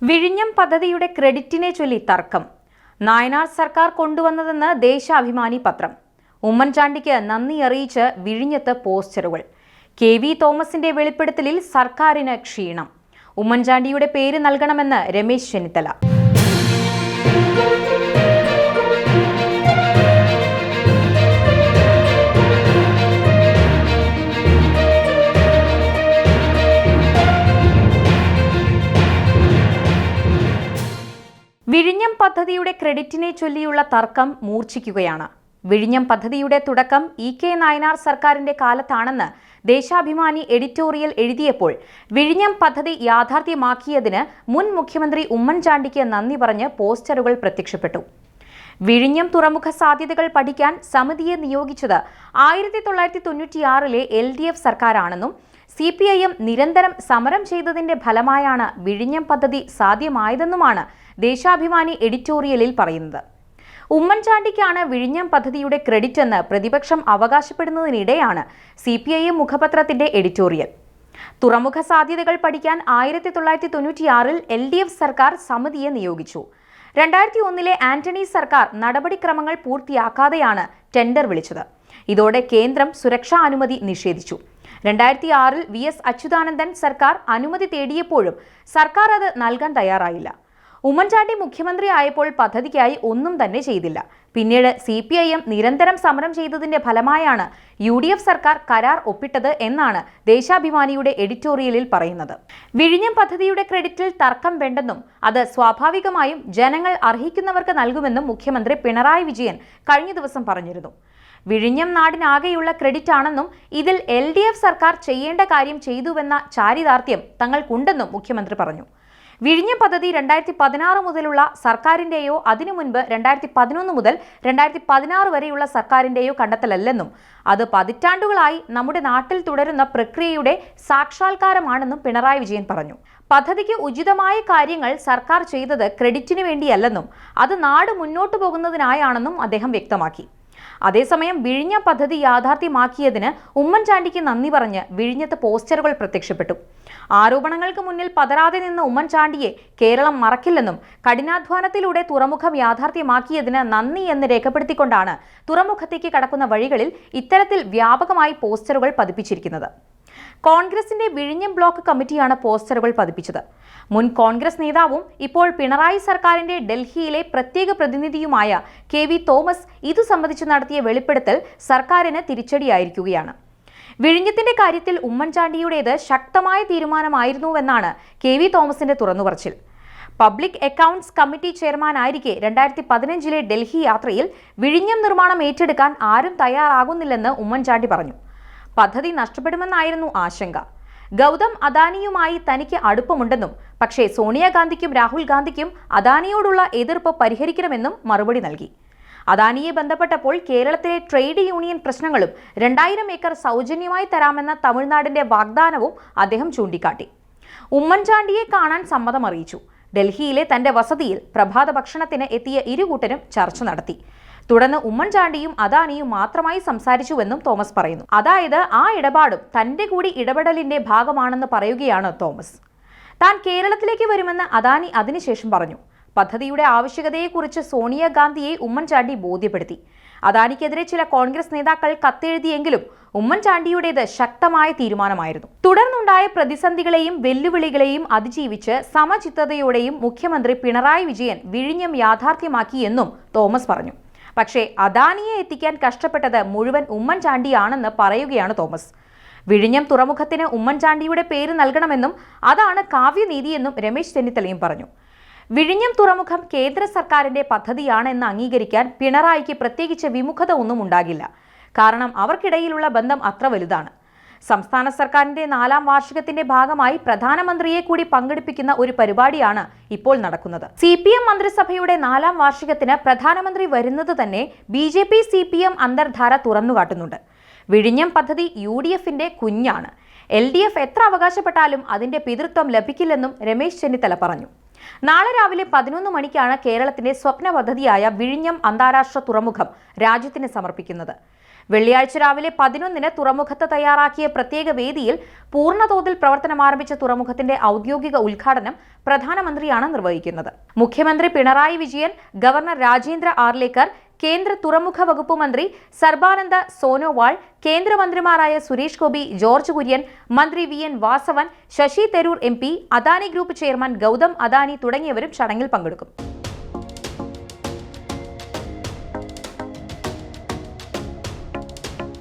വിഴിഞ്ഞം പദ്ധതിയുടെ ക്രെഡിറ്റിനെ ചൊല്ലി തർക്കം. നായനാർ സർക്കാർ കൊണ്ടുവന്നതെന്ന് ദേശാഭിമാനി പത്രം. ഉമ്മൻചാണ്ടിക്ക് നന്ദി അറിയിച്ച് വിഴിഞ്ഞത്ത് പോസ്റ്ററുകൾ. KV തോമസിന്റെ വെളിപ്പെടുത്തലിൽ സർക്കാരിന് ക്ഷീണം. ഉമ്മൻചാണ്ടിയുടെ പേര് നൽകണമെന്ന് രമേശ് ചെന്നിത്തല. വിഴിഞ്ഞം പദ്ധതിയുടെ ക്രെഡിറ്റിനെ ചൊല്ലിയുള്ള തർക്കം മൂർച്ഛിക്കുകയാണ്. വിഴിഞ്ഞം പദ്ധതിയുടെ തുടക്കം EK നായനാർ സർക്കാരിന്റെ കാലത്താണെന്ന് ദേശാഭിമാനി എഡിറ്റോറിയൽ എഴുതിയപ്പോൾ വിഴിഞ്ഞം പദ്ധതി യാഥാർത്ഥ്യമാക്കിയതിന് മുൻ മുഖ്യമന്ത്രി ഉമ്മൻചാണ്ടിക്ക് നന്ദി പറഞ്ഞ് പോസ്റ്ററുകൾ പ്രത്യക്ഷപ്പെട്ടു. വിഴിഞ്ഞം തുറമുഖ സാധ്യതകൾ പഠിക്കാൻ സമിതിയെ നിയോഗിച്ചത് 1996-ലെ LDF സർക്കാരാണെന്നും CPIM നിരന്തരം സമരം ചെയ്തതിന്റെ ഫലമായാണ് വിഴിഞ്ഞം പദ്ധതി സാധ്യമായതെന്നുമാണ് ദേശാഭിമാനി എഡിറ്റോറിയലിൽ പറയുന്നത്. ഉമ്മൻചാണ്ടിക്കാണ് വിഴിഞ്ഞം പദ്ധതിയുടെ ക്രെഡിറ്റ് എന്ന് പ്രതിപക്ഷം അവകാശപ്പെടുന്നതിനിടെയാണ് CPIM മുഖപത്രത്തിന്റെ എഡിറ്റോറിയൽ. തുറമുഖ സാധ്യതകൾ പഠിക്കാൻ 1996-ൽ LDF സർക്കാർ സമിതിയെ നിയോഗിച്ചു. 2001-ലെ ആന്റണി സർക്കാർ നടപടിക്രമങ്ങൾ പൂർത്തിയാക്കാതെയാണ് ടെൻഡർ വിളിച്ചത്. ഇതോടെ കേന്ദ്രം സുരക്ഷാ അനുമതി നിഷേധിച്ചു. 2006-ൽ VS അച്യുതാനന്ദൻ സർക്കാർ അനുമതി തേടിയപ്പോഴും സർക്കാർ അത് നൽകാൻ തയ്യാറായില്ല. ഉമ്മൻചാണ്ടി മുഖ്യമന്ത്രി ആയപ്പോൾ പദ്ധതിക്കായി ഒന്നും തന്നെ ചെയ്തില്ല. പിന്നീട് CPIM നിരന്തരം സമരം ചെയ്തതിന്റെ ഫലമായാണ് UDF സർക്കാർ കരാർ ഒപ്പിട്ടത് എന്നാണ് ദേശാഭിമാനിയുടെ എഡിറ്റോറിയലിൽ പറയുന്നത്. വിഴിഞ്ഞം പദ്ധതിയുടെ ക്രെഡിറ്റിൽ തർക്കം വേണ്ടെന്നും അത് സ്വാഭാവികമായും ജനങ്ങൾ അർഹിക്കുന്നവർക്ക് നൽകുമെന്നും മുഖ്യമന്ത്രി പിണറായി വിജയൻ കഴിഞ്ഞ ദിവസം പറഞ്ഞിരുന്നു. വിഴിഞ്ഞം നാടിനാകെയുള്ള ക്രെഡിറ്റ് ആണെന്നും ഇതിൽ LDF സർക്കാർ ചെയ്യേണ്ട കാര്യം ചെയ്തുവെന്ന ചാരിതാർത്ഥ്യം തങ്ങൾക്കുണ്ടെന്നും മുഖ്യമന്ത്രി പറഞ്ഞു. വിഴിഞ്ഞം പദ്ധതി 2016 മുതലുള്ള സർക്കാരിന്റെയോ അതിനു മുൻപ് 2011 മുതൽ 2016 വരെയുള്ള സർക്കാരിന്റെയോ കണ്ടെത്തലല്ലെന്നും അത് പതിറ്റാണ്ടുകളായി നമ്മുടെ നാട്ടിൽ തുടരുന്ന പ്രക്രിയയുടെ സാക്ഷാത്കാരമാണെന്നും പിണറായി വിജയൻ പറഞ്ഞു. പദ്ധതിക്ക് ഉചിതമായ കാര്യങ്ങൾ സർക്കാർ ചെയ്തത് ക്രെഡിറ്റിന് വേണ്ടിയല്ലെന്നും അത് നാട് മുന്നോട്ടു പോകുന്നതിനായാണെന്നും അദ്ദേഹം വ്യക്തമാക്കി. അതേസമയം വിഴിഞ്ഞം പദ്ധതി യാഥാർത്ഥ്യമാക്കിയതിന് ഉമ്മൻചാണ്ടിക്ക് നന്ദി പറഞ്ഞ് വിഴിഞ്ഞത്ത് പോസ്റ്ററുകൾ പ്രത്യക്ഷപ്പെട്ടു. ആരോപണങ്ങൾക്ക് മുന്നിൽ പതറാതെ നിന്ന ഉമ്മൻചാണ്ടിയെ കേരളം മറക്കില്ലെന്നും കഠിനാധ്വാനത്തിലൂടെ തുറമുഖം യാഥാർത്ഥ്യമാക്കിയതിന് നന്ദി എന്ന് രേഖപ്പെടുത്തിക്കൊണ്ടാണ് തുറമുഖത്തേക്ക് കടക്കുന്ന വഴികളിൽ ഇത്തരത്തിൽ വ്യാപകമായി പോസ്റ്ററുകൾ പതിപ്പിച്ചിരിക്കുന്നത്. കോൺഗ്രസിന്റെ വിഴിഞ്ഞം ബ്ലോക്ക് കമ്മിറ്റിയാണ് പോസ്റ്ററുകൾ പതിപ്പിച്ചത്. മുൻ കോൺഗ്രസ് നേതാവും ഇപ്പോൾ പിണറായി സർക്കാരിന്റെ ഡൽഹിയിലെ പ്രത്യേക പ്രതിനിധിയുമായ KV തോമസ് ഇതു സംബന്ധിച്ച് നടത്തിയ വെളിപ്പെടുത്തൽ സർക്കാരിന് തിരിച്ചടിയായിരിക്കുകയാണ്. വിഴിഞ്ഞത്തിന്റെ കാര്യത്തിൽ ഉമ്മൻചാണ്ടിയുടേത് ശക്തമായ തീരുമാനമായിരുന്നുവെന്നാണ് KV തോമസിന്റെ തുറന്നുപറച്ചിൽ. പബ്ലിക് അക്കൗണ്ട്സ് കമ്മിറ്റി ചെയർമാനായിരിക്കെ 2015-ലെ ഡൽഹി യാത്രയിൽ വിഴിഞ്ഞം നിർമ്മാണം ഏറ്റെടുക്കാൻ ആരും തയ്യാറാകുന്നില്ലെന്ന് ഉമ്മൻചാണ്ടി പറഞ്ഞു. പദ്ധതി നഷ്ടപ്പെടുമെന്നായിരുന്നു ആശങ്ക. ഗൗതം അദാനിയുമായി തനിക്ക് അടുപ്പമുണ്ടെന്നും പക്ഷേ സോണിയാഗാന്ധിക്കും രാഹുൽ ഗാന്ധിക്കും അദാനിയോടുള്ള എതിർപ്പ് പരിഹരിക്കണമെന്നും മറുപടി നൽകി. അദാനിയെ ബന്ധപ്പെട്ടപ്പോൾ കേരളത്തിലെ ട്രേഡ് യൂണിയൻ പ്രശ്നങ്ങളും 2000 ഏക്കർ സൗജന്യമായി തരാമെന്ന തമിഴ്നാടിന്റെ വാഗ്ദാനവും അദ്ദേഹം ചൂണ്ടിക്കാട്ടി. ഉമ്മൻചാണ്ടിയെ കാണാൻ സമ്മതം അറിയിച്ചു. ഡൽഹിയിലെ തന്റെ വസതിയിൽ പ്രഭാത ഭക്ഷണത്തിന് എത്തിയ ഇരുകൂട്ടരും ചർച്ച നടത്തി. തുടർന്ന് ഉമ്മൻചാണ്ടിയും അദാനിയും മാത്രമായി സംസാരിച്ചുവെന്നും തോമസ് പറയുന്നു. അതായത് ആ ഇടപാടും തന്റെ കൂടി ഇടപെടലിന്റെ ഭാഗമാണെന്ന് പറയുകയാണ് തോമസ്. താൻ കേരളത്തിലേക്ക് വരുമെന്ന് അദാനി അതിനുശേഷം പറഞ്ഞു. പദ്ധതിയുടെ ആവശ്യകതയെക്കുറിച്ച് സോണിയാഗാന്ധിയെ ഉമ്മൻചാണ്ടി ബോധ്യപ്പെടുത്തി. അദാനിക്കെതിരെ ചില കോൺഗ്രസ് നേതാക്കൾ കത്തെഴുതിയെങ്കിലും ഉമ്മൻചാണ്ടിയുടേത് ശക്തമായ തീരുമാനമായിരുന്നു. തുടർന്നുണ്ടായ പ്രതിസന്ധികളെയും വെല്ലുവിളികളെയും അതിജീവിച്ച് സമചിത്തതയോടെയും മുഖ്യമന്ത്രി പിണറായി വിജയൻ വിഴിഞ്ഞം യാഥാർത്ഥ്യമാക്കിയെന്നും തോമസ് പറഞ്ഞു. പക്ഷേ അദാനിയെ എത്തിക്കാൻ കഷ്ടപ്പെട്ടത് മുഴുവൻ ഉമ്മൻചാണ്ടിയാണെന്ന് പറയുകയാണ് തോമസ്. വിഴിഞ്ഞം തുറമുഖത്തിന് ഉമ്മൻചാണ്ടിയുടെ പേര് നൽകണമെന്നും അതാണ് കാവ്യനീതിയെന്നും രമേശ് ചെന്നിത്തലയും പറഞ്ഞു. വിഴിഞ്ഞം തുറമുഖം കേന്ദ്ര സർക്കാരിന്റെ പദ്ധതിയാണെന്ന് അംഗീകരിക്കാൻ പിണറായിക്ക് പ്രത്യേകിച്ച് വിമുഖത ഒന്നും ഉണ്ടാകില്ല. കാരണം അവർക്കിടയിലുള്ള ബന്ധം അത്ര വലുതാണ്. സംസ്ഥാന സർക്കാരിന്റെ 4ാം വാർഷികത്തിന്റെ ഭാഗമായി പ്രധാനമന്ത്രിയെ കൂടി പങ്കെടുപ്പിക്കുന്ന ഒരു പരിപാടിയാണ് ഇപ്പോൾ നടക്കുന്നത്. CPM മന്ത്രിസഭയുടെ 4ാം വാർഷികത്തിന് പ്രധാനമന്ത്രി വരുന്നത് തന്നെ BJP CPM അന്തർധാര തുറന്നുകാട്ടുന്നുണ്ട്. വിഴിഞ്ഞം പദ്ധതി UDFന്റെ കുഞ്ഞാണ്. LDF എത്ര അവകാശപ്പെട്ടാലും അതിന്റെ പിതൃത്വം ലഭിക്കില്ലെന്നും രമേശ് ചെന്നിത്തല പറഞ്ഞു. നാളെ രാവിലെ 11 മണിക്കാണ് കേരളത്തിന്റെ സ്വപ്ന പദ്ധതിയായ വിഴിഞ്ഞം അന്താരാഷ്ട്ര തുറമുഖം രാജ്യത്തിന് സമർപ്പിക്കുന്നത്. വെള്ളിയാഴ്ച രാവിലെ 11-ന് തുറമുഖത്ത് തയ്യാറാക്കിയ പ്രത്യേക വേദിയിൽ പൂർണ്ണതോതിൽ പ്രവർത്തനം ആരംഭിച്ച തുറമുഖത്തിന്റെ ഔദ്യോഗിക ഉദ്ഘാടനം പ്രധാനമന്ത്രിയാണ് നിർവഹിക്കുന്നത്. മുഖ്യമന്ത്രി പിണറായി വിജയൻ, ഗവർണർ രാജേന്ദ്ര ആർലേക്കർ, കേന്ദ്ര തുറമുഖ വകുപ്പ് മന്ത്രി സർബാനന്ദ സോനോവാൾ, കേന്ദ്രമന്ത്രിമാരായ സുരേഷ് ഗോപി, ജോർജ് കുര്യൻ, മന്ത്രി VN Vasavan, Shashi Tharoor MP, Adani group chairman Gautam Adani തുടങ്ങിയവരും ചടങ്ങിൽ പങ്കെടുക്കും.